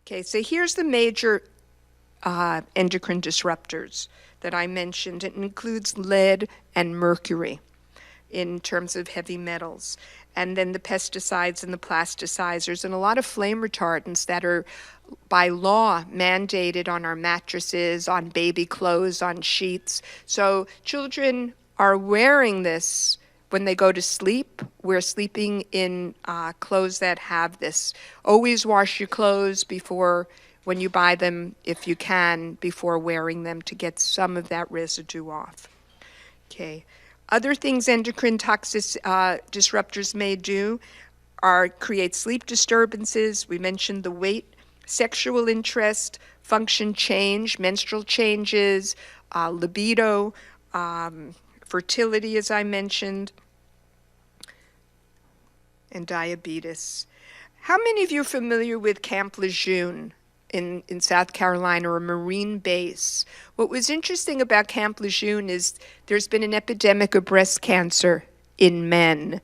Okay, so here's the major endocrine disruptors that I mentioned. It includes lead and mercury in terms of heavy metals, and then the pesticides and the plasticizers, and a lot of flame retardants that are by law mandated on our mattresses, on baby clothes, on sheets. So children are wearing this when they go to sleep. We're sleeping in clothes that have this. Always wash your clothes before, when you buy them, if you can, before wearing them, to get some of that residue off. Okay. Other things endocrine disruptors may do are create sleep disturbances. We mentioned the weight, sexual interest, function change, menstrual changes, libido, fertility, as I mentioned, and diabetes. How many of you are familiar with Camp Lejeune in South Carolina, or a Marine base? What was interesting about Camp Lejeune is there's been an epidemic of breast cancer in men.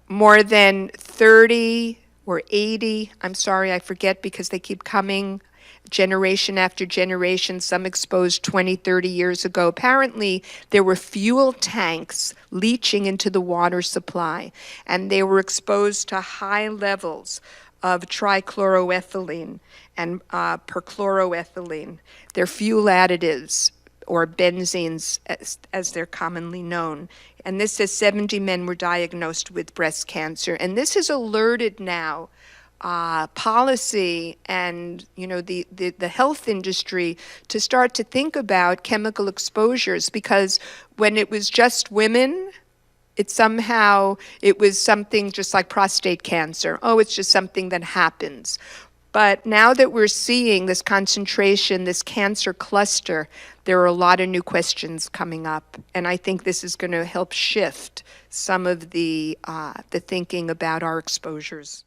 More than 30 or 80, I'm sorry, I forget because they keep coming generation after generation, some exposed 20, 30 years ago. Apparently, there were fuel tanks leaching into the water supply, and they were exposed to high levels of trichloroethylene and perchloroethylene. They're fuel additives, or benzenes as they're commonly known. And this says 70 men were diagnosed with breast cancer. And this has alerted now policy and the health industry to start to think about chemical exposures, because when it was just women, it was something just like prostate cancer. Oh, it's just something that happens. But now that we're seeing this concentration, this cancer cluster, there are a lot of new questions coming up. And I think this is going to help shift some of the thinking about our exposures.